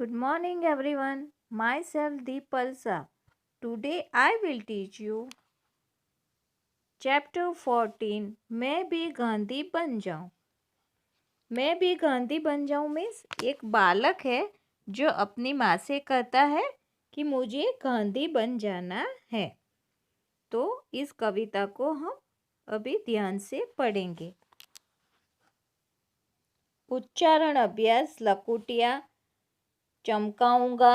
Good morning, everyone. Myself Deepal Shah. Today I will teach you Chapter 14 मैं भी गांधी बन जाऊं। मैं भी गांधी बन जाऊं मीन्स एक बालक है जो अपनी माँ से कहता है कि मुझे गांधी बन जाना है। तो इस कविता को हम अभी ध्यान से पढ़ेंगे। उच्चारण अभ्यास लकुटिया चमकाऊंगा,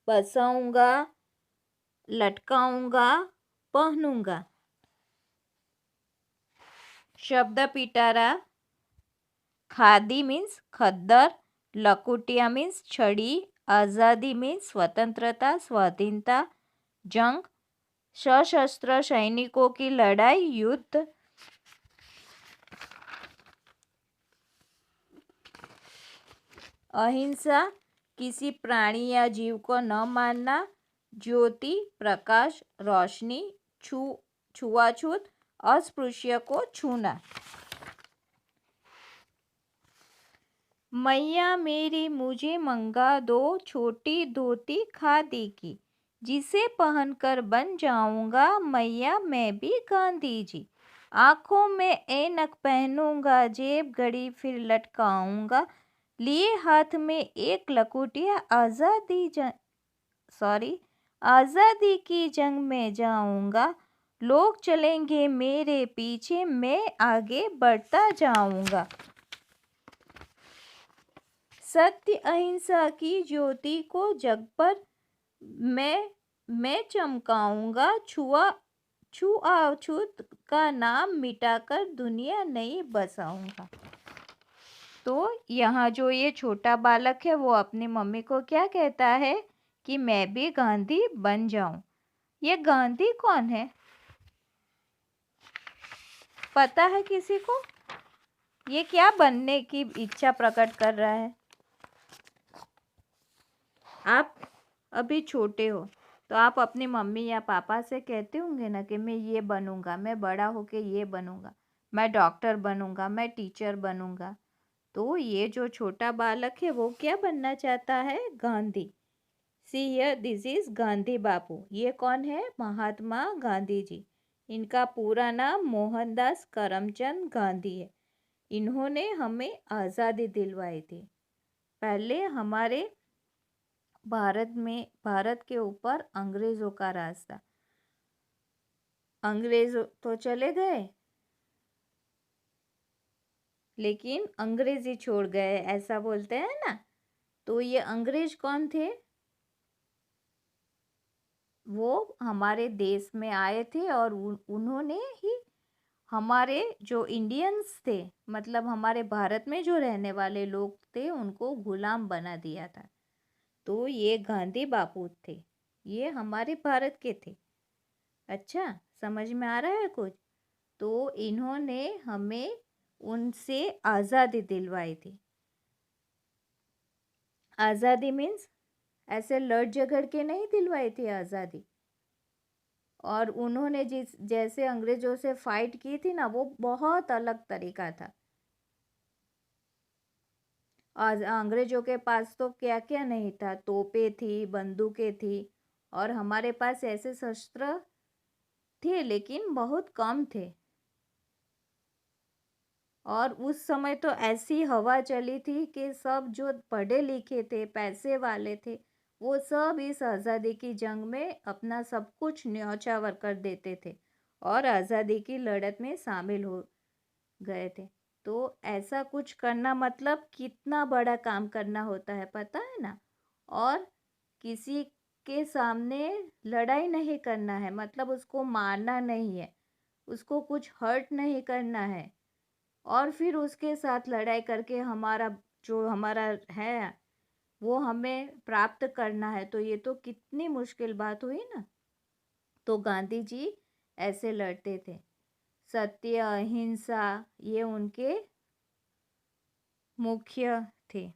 बसाऊंगा, लटकाऊंगा, पहनूंगा। शब्द पिटारा खादी मीन्स खद्दर, लकुटिया मीन्स छड़ी, आज़ादी मीन्स स्वतंत्रता स्वाधीनता, जंग सशस्त्र सैनिकों की लड़ाई युद्ध, अहिंसा किसी प्राणी या जीव को न मारना, ज्योति प्रकाश रोशनी, छुआछूत अस्पृश्य को छूना। मैया मेरी मुझे मंगा दो छोटी धोती खादी की, जिसे पहनकर बन जाऊंगा मैया मैं भी गांधी जी। आंखों में ऐनक पहनूंगा, जेब घड़ी फिर लटकाऊंगा, लिए हाथ में एक लकुटिया आज़ादी की जंग में जाऊंगा। लोग चलेंगे मेरे पीछे, मैं आगे बढ़ता जाऊंगा। सत्य अहिंसा की ज्योति को जग पर मैं चमकाऊंगा। छुआछूत का नाम मिटाकर दुनिया नई बसाऊंगा। तो यहाँ जो ये छोटा बालक है वो अपनी मम्मी को क्या कहता है कि मैं भी गांधी बन जाऊं। ये गांधी कौन है? पता है किसी को? ये क्या बनने की इच्छा प्रकट कर रहा है? आप अभी छोटे हो तो आप अपनी मम्मी या पापा से कहते होंगे ना कि मैं ये बनूंगा, मैं बड़ा होके ये बनूंगा, मैं डॉक्टर बनूंगा, मैं टीचर बनूंगा। तो ये जो छोटा बालक है वो क्या बनना चाहता है? Gandhi. See here this is Gandhi Bapu. ये कौन है? महात्मा गांधी जी। इनका पूरा नाम मोहनदास करमचंद गांधी है। इन्होंने हमें आज़ादी दिलवाई थी। पहले हमारे भारत के ऊपर अंग्रेजों का राज था। अंग्रेज तो चले गए लेकिन अंग्रेजी छोड़ गए, ऐसा बोलते हैं ना। तो ये अंग्रेज कौन थे? वो हमारे देश में आए थे और उन्होंने ही हमारे जो इंडियंस थे, मतलब हमारे भारत में जो रहने वाले लोग थे, उनको गुलाम बना दिया था। तो ये गांधी बापू थे, ये हमारे भारत के थे। अच्छा, समझ में आ रहा है कुछ? तो इन्होंने हमें उनसे आज़ादी दिलवाई थी। आज़ादी मीन्स ऐसे लड़ झगड़ के नहीं दिलवाई थी आज़ादी। और उन्होंने जैसे अंग्रेजों से फाइट की थी ना, वो बहुत अलग तरीका था। आज अंग्रेजों के पास तो क्या क्या नहीं था, तोपें थी, बंदूकें थी, और हमारे पास ऐसे शस्त्र थे लेकिन बहुत कम थे। और उस समय तो ऐसी हवा चली थी कि सब जो पढ़े लिखे थे, पैसे वाले थे, वो सब इस आज़ादी की जंग में अपना सब कुछ न्यौछावर कर देते थे और आज़ादी की लड़त में शामिल हो गए थे। तो ऐसा कुछ करना मतलब कितना बड़ा काम करना होता है, पता है ना। और किसी के सामने लड़ाई नहीं करना है, मतलब उसको मारना नहीं है, उसको कुछ हर्ट नहीं करना है, और फिर उसके साथ लड़ाई करके हमारा है वो हमें प्राप्त करना है। तो ये तो कितनी मुश्किल बात हुई ना। तो गांधी जी ऐसे लड़ते थे। सत्य अहिंसा ये उनके मुख्य थे।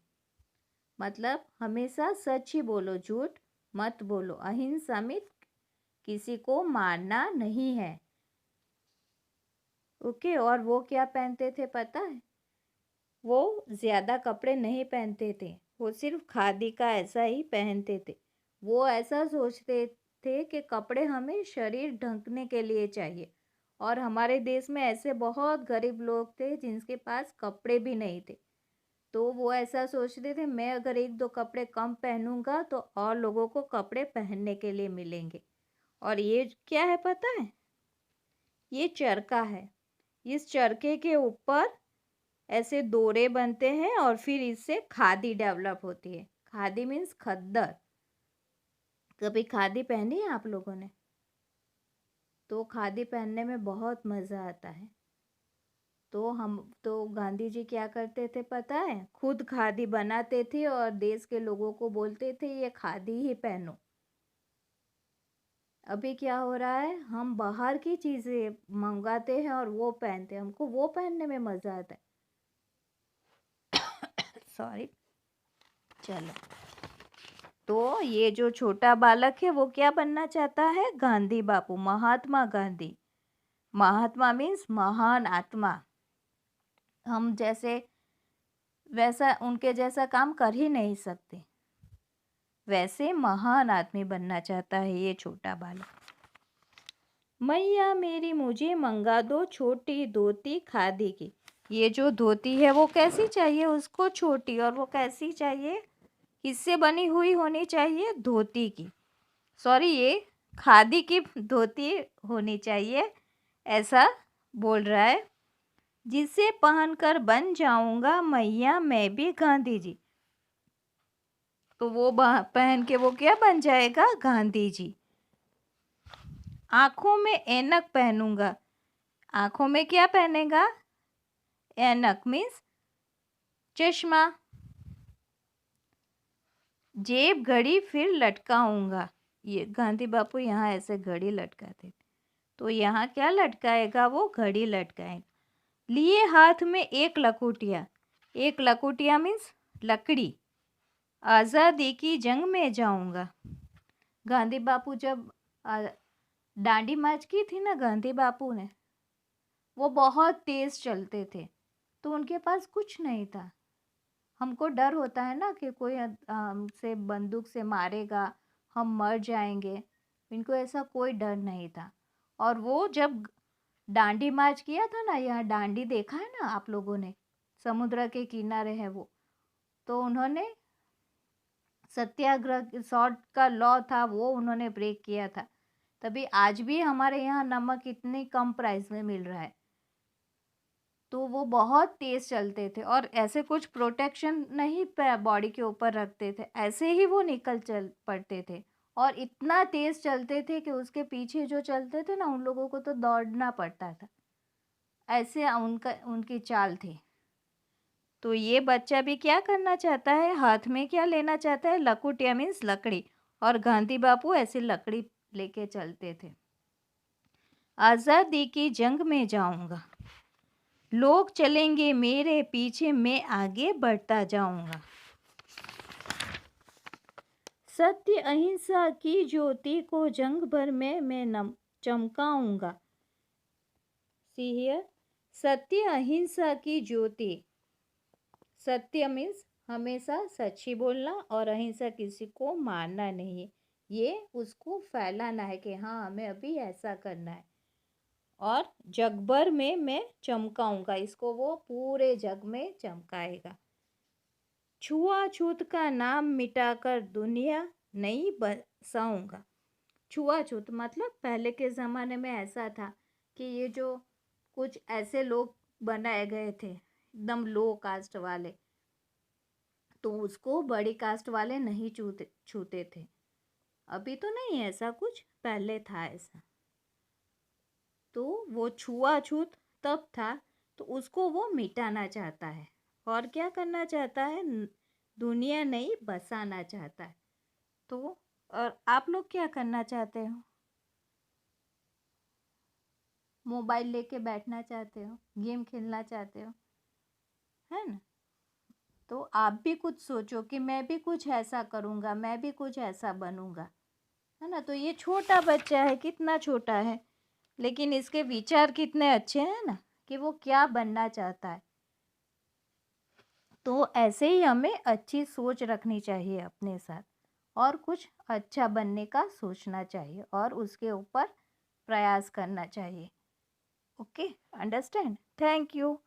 मतलब हमेशा सच ही बोलो, झूठ मत बोलो। अहिंसा में किसी को मारना नहीं है। ओके। और वो क्या पहनते थे पता है? वो ज़्यादा कपड़े नहीं पहनते थे। वो सिर्फ खादी का ऐसा ही पहनते थे। वो ऐसा सोचते थे कि कपड़े हमें शरीर ढकने के लिए चाहिए। और हमारे देश में ऐसे बहुत गरीब लोग थे जिनके पास कपड़े भी नहीं थे। तो वो ऐसा सोचते थे, मैं अगर 1-2 कपड़े कम पहनूंगा तो और लोगों को कपड़े पहनने के लिए मिलेंगे। और ये क्या है पता है? ये चरखा है। इस चरखे के ऊपर ऐसे डोरे बनते हैं और फिर इससे खादी डेवलप होती है। खादी मीन्स खद्दर। कभी खादी पहनी है आप लोगों ने? तो खादी पहनने में बहुत मज़ा आता है। तो गांधी जी क्या करते थे पता है? खुद खादी बनाते थे और देश के लोगों को बोलते थे ये खादी ही पहनो। अभी क्या हो रहा है? हम बाहर की चीज़ें मंगाते हैं और वो पहनते हैं। हमको वो पहनने में मज़ा आता है। सॉरी। चलो। तो ये जो छोटा बालक है वो क्या बनना चाहता है? गांधी बापू, महात्मा गांधी। महात्मा मीन्स महान आत्मा। हम जैसे वैसा उनके जैसा काम कर ही नहीं सकते। वैसे महान आदमी बनना चाहता है ये छोटा बालक। मैया मेरी मुझे मंगा दो छोटी धोती खादी की। ये जो धोती है वो कैसी चाहिए उसको? छोटी। और वो कैसी चाहिए? किससे बनी हुई होनी चाहिए? धोती की। सॉरी, ये खादी की धोती होनी चाहिए, ऐसा बोल रहा है। जिसे पहनकर बन जाऊंगा मैया मैं भी गांधी जी। तो वो पहन के वो क्या बन जाएगा? गांधी जी। आंखों में ऐनक पहनूंगा। आंखों में क्या पहनेगा? ऐनक मीन्स चश्मा। जेब घड़ी फिर लटकाऊंगा। ये गांधी बापू यहाँ ऐसे घड़ी लटकाते थे। तो यहाँ क्या लटकाएगा? वो घड़ी लटकाएगा। लिए हाथ में एक लकुटिया। एक लकुटिया मीन्स लकड़ी। आज़ादी की जंग में जाऊंगा। गांधी बापू जब डांडी मार्च की थी ना गांधी बापू ने, वो बहुत तेज चलते थे तो उनके पास कुछ नहीं था। हमको डर होता है ना कि कोई हमसे बंदूक से मारेगा, हम मर जाएंगे। इनको ऐसा कोई डर नहीं था। और वो जब डांडी मार्च किया था ना, यहाँ डांडी देखा है ना आप लोगों ने, समुद्र के किनारे है वो, तो उन्होंने सत्याग्रह सॉल्ट का लॉ था वो उन्होंने ब्रेक किया था। तभी आज भी हमारे यहाँ नमक इतनी कम प्राइस में मिल रहा है। तो वो बहुत तेज चलते थे और ऐसे कुछ प्रोटेक्शन नहीं बॉडी के ऊपर रखते थे, ऐसे ही वो निकल चल पड़ते थे। और इतना तेज चलते थे कि उसके पीछे जो चलते थे ना उन लोगों को तो दौड़ना पड़ता था। ऐसे उनकी चाल थी। तो ये बच्चा भी क्या करना चाहता है? हाथ में क्या लेना चाहता है? लकुटिया मीन्स लकड़ी। और गांधी बापू ऐसी लकड़ी लेके चलते थे। आज़ादी की जंग में जाऊंगा, लोग चलेंगे मेरे पीछे, मैं आगे बढ़ता जाऊंगा। सत्य अहिंसा की ज्योति को जंग भर में मैं चमकाऊंगा। सी हियर, सत्य अहिंसा की ज्योति। सत्य मीन्स हमेशा सच ही बोलना और अहिंसा किसी को मारना नहीं है। ये उसको फैलाना है कि हाँ हमें अभी ऐसा करना है। और जग भर में मैं चमकाऊंगा, इसको वो पूरे जग में चमकाएगा। छुआछूत का नाम मिटाकर दुनिया नई बसाऊंगा। छुआछूत मतलब पहले के ज़माने में ऐसा था कि ये जो कुछ ऐसे लोग बनाए गए थे एकदम लो कास्ट वाले, तो उसको बड़ी कास्ट वाले नहीं छूते थे। अभी तो नहीं ऐसा कुछ, पहले था ऐसा। तो वो छुआछूत तब था, तो उसको वो मिटाना चाहता है। और क्या करना चाहता है? दुनिया नई बसाना चाहता है। तो और आप लोग क्या करना चाहते हो? मोबाइल लेके बैठना चाहते हो, गेम खेलना चाहते हो, है ना? तो आप भी कुछ सोचो कि मैं भी कुछ ऐसा करूँगा, मैं भी कुछ ऐसा बनूँगा, है ना? तो ये छोटा बच्चा है, कितना छोटा है, लेकिन इसके विचार कितने अच्छे हैं ना, कि वो क्या बनना चाहता है। तो ऐसे ही हमें अच्छी सोच रखनी चाहिए अपने साथ और कुछ अच्छा बनने का सोचना चाहिए और उसके ऊपर प्रयास करना चाहिए। Okay, understand? Thank you.